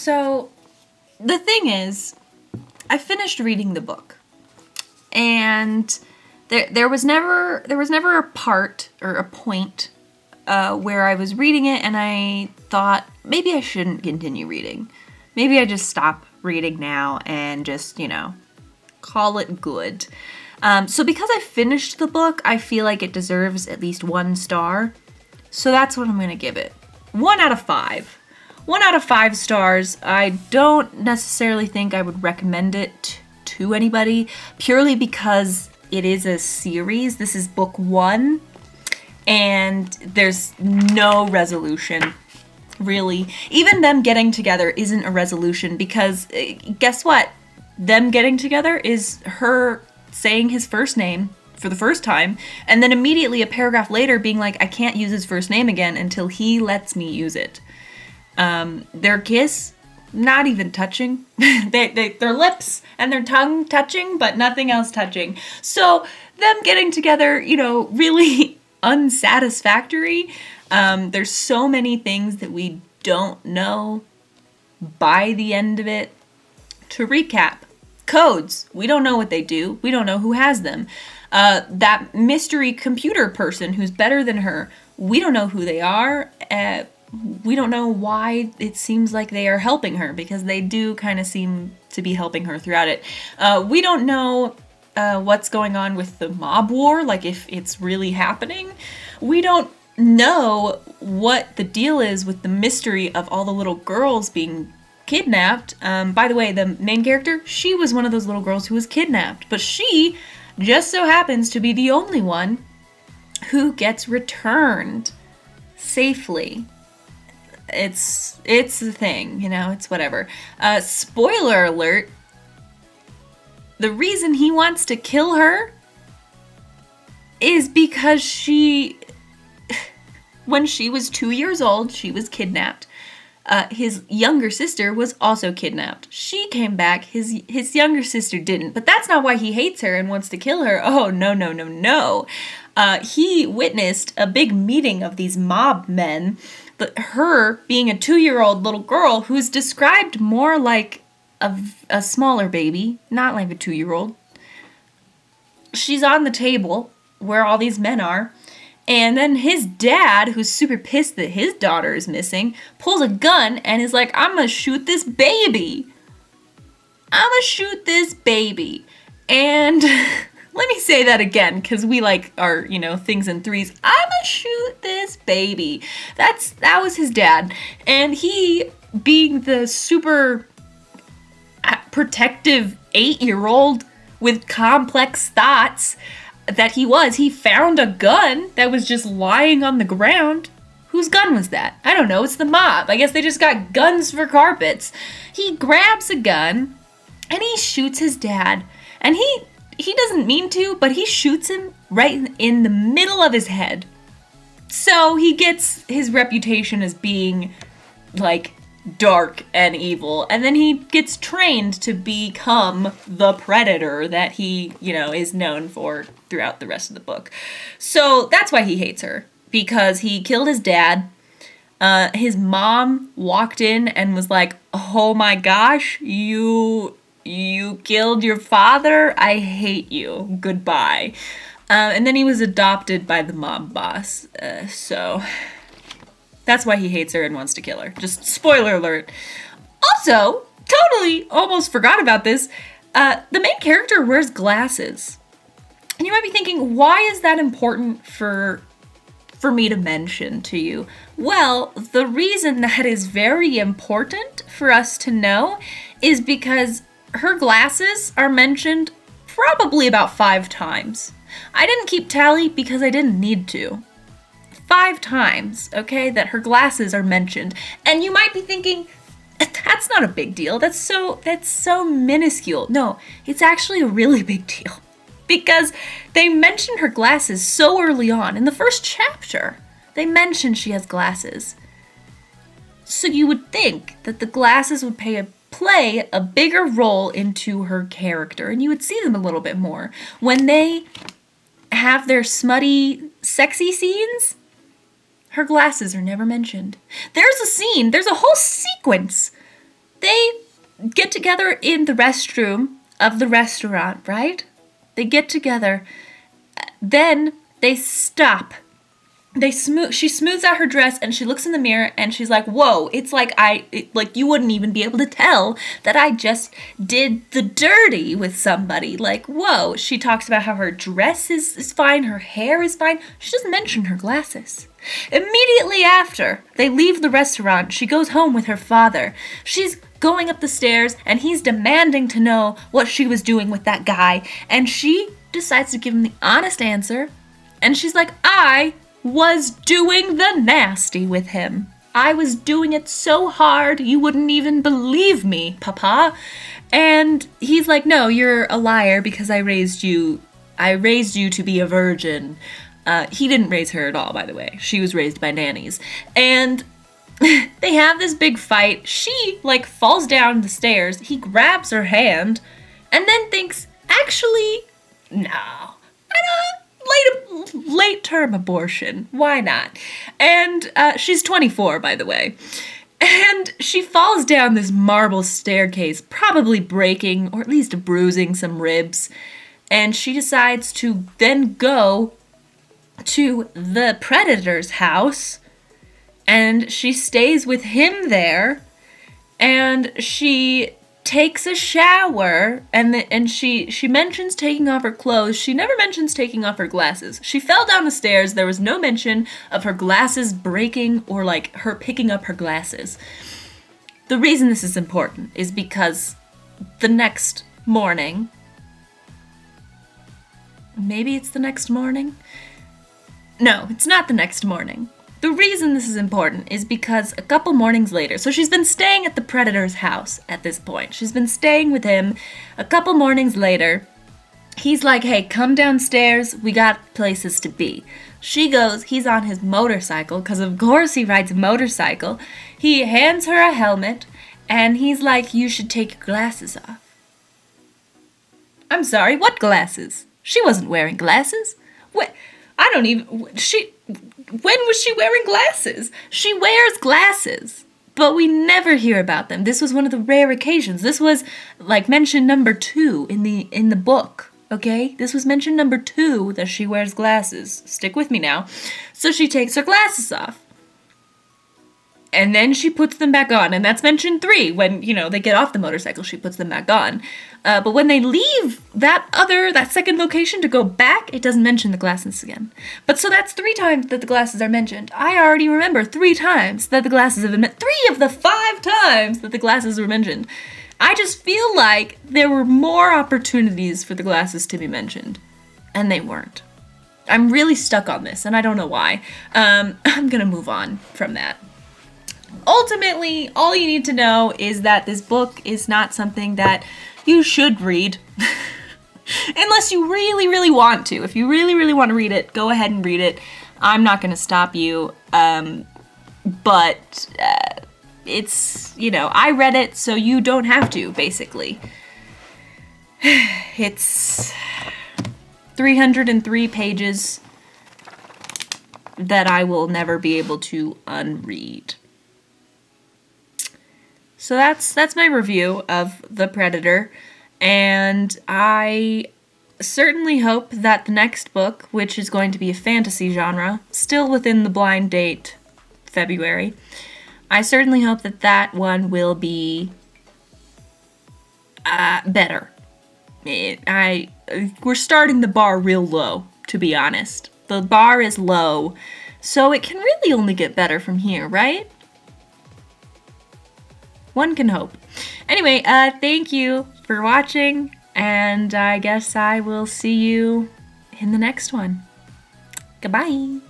So, the thing is, I finished reading the book, and there was never a part or a point where I was reading it and I thought, maybe I shouldn't continue reading. Maybe I just stop reading now and just, call it good. So because I finished the book, I feel like it deserves at least 1 star. So that's what I'm going to give it. 1 out of 5. 1 out of 5 stars. I don't necessarily think I would recommend it to anybody, purely because it is a series. This is book 1, and there's no resolution, really. Even them getting together isn't a resolution, because guess what? Them getting together is her saying his first name for the first time, and then immediately a paragraph later being like, I can't use his first name again until he lets me use it. Their kiss, not even touching. Their lips and their tongue touching, but nothing else touching. So them getting together, really unsatisfactory. There's so many things that we don't know by the end of it. To recap, codes, we don't know what they do. We don't know who has them. That mystery computer person who's better than her, we don't know who they are. We don't know why it seems like they are helping her, because they do kind of seem to be helping her throughout it. We don't know what's going on with the mob war, like if it's really happening. We don't know what the deal is with the mystery of all the little girls being kidnapped. By the way, the main character, she was one of those little girls who was kidnapped, but she just so happens to be the only one who gets returned safely. It's the thing, it's whatever. Spoiler alert, the reason he wants to kill her is because when she was 2 years old, she was kidnapped. His younger sister was also kidnapped. She came back, his younger sister didn't, but that's not why he hates her and wants to kill her. Oh, no. He witnessed a big meeting of these mob men, but her being a 2-year-old little girl who's described more like a smaller baby, not like a 2-year-old. She's on the table where all these men are, and then his dad, who's super pissed that his daughter is missing, pulls a gun and is like, I'm gonna shoot this baby. And let me say that again, because we our, things in threes. I'ma shoot this baby. That was his dad. And he, being the super protective 8-year-old with complex thoughts that he found a gun that was just lying on the ground. Whose gun was that? I don't know. It's the mob. I guess they just got guns for carpets. He grabs a gun and he shoots his dad. And he doesn't mean to, but he shoots him right in the middle of his head. So he gets his reputation as being dark and evil, and then he gets trained to become the predator that he, is known for throughout the rest of the book. So that's why he hates her, because he killed his dad. His mom walked in and was like, oh my gosh, you killed your father? I hate you. Goodbye. And then he was adopted by the mob boss. So that's why he hates her and wants to kill her. Just spoiler alert. Also, totally almost forgot about this. The main character wears glasses. And you might be thinking, why is that important for me to mention to you? Well, the reason that is very important for us to know is because her glasses are mentioned probably about 5 times. I didn't keep tally because I didn't need to. 5 times, okay, that her glasses are mentioned. And you might be thinking, that's not a big deal. That's so minuscule. No, it's actually a really big deal. Because they mention her glasses so early on. In the first chapter, they mention she has glasses. So you would think that the glasses would play a bigger role into her character, and you would see them a little bit more. When they have their smutty, sexy scenes, her glasses are never mentioned. There's a whole sequence they get together in the restroom of the restaurant, right? They get together. Then they stop. She smooths out her dress and she looks in the mirror and she's like, whoa, it's like like you wouldn't even be able to tell that I just did the dirty with somebody. Like, whoa. She talks about how her dress is fine, her hair is fine. She doesn't mention her glasses. Immediately after they leave the restaurant, she goes home with her father. She's going up the stairs and he's demanding to know what she was doing with that guy. And she decides to give him the honest answer. And she's like, I was doing the nasty with him. I was doing it so hard you wouldn't even believe me, Papa. And he's like, no, you're a liar because I raised you to be a virgin. He didn't raise her at all, by the way. She was raised by nannies. And they have this big fight. She, like, falls down the stairs. He grabs her hand and then thinks, actually, no. Late term abortion. Why not? And she's 24, by the way. And she falls down this marble staircase, probably breaking or at least bruising some ribs. And she decides to then go to the predator's house. And she stays with him there. And she takes a shower, and she mentions taking off her clothes. She never mentions taking off her glasses. She fell down the stairs. There was no mention of her glasses breaking or like her picking up her glasses. The reason this is important is because the next morning, maybe it's the next morning? No, it's not the next morning. The reason this is important is because a couple mornings later, so she's been staying at the predator's house at this point. She's been staying with him. A couple mornings later, he's like, hey, come downstairs. We got places to be. She goes, he's on his motorcycle, because of course he rides a motorcycle. He hands her a helmet, and he's like, you should take your glasses off. I'm sorry, what glasses? She wasn't wearing glasses. What? When was she wearing glasses? She wears glasses, but we never hear about them. This was one of the rare occasions. This was like mention number 2 in the book, okay? This was mention number 2 that she wears glasses. Stick with me now. So she takes her glasses off. And then she puts them back on, and that's mention 3. When, they get off the motorcycle, she puts them back on. But when they leave that second location to go back, it doesn't mention the glasses again. But so that's 3 times that the glasses are mentioned. I already remember 3 times that the glasses have been mentioned. 3 of the 5 times that the glasses were mentioned. I just feel like there were more opportunities for the glasses to be mentioned, and they weren't. I'm really stuck on this, and I don't know why. I'm gonna move on from that. Ultimately, all you need to know is that this book is not something that you should read. Unless you really, really want to. If you really, really want to read it, go ahead and read it. I'm not going to stop you. But it's, I read it, so you don't have to, basically. It's 303 pages that I will never be able to unread. So that's my review of The Predator, and I certainly hope that the next book, which is going to be a fantasy genre, still within the blind date February, I certainly hope that one will be better. We're starting the bar real low, to be honest. The bar is low, so it can really only get better from here, right? One can hope. Anyway, thank you for watching, and I guess I will see you in the next one. Goodbye.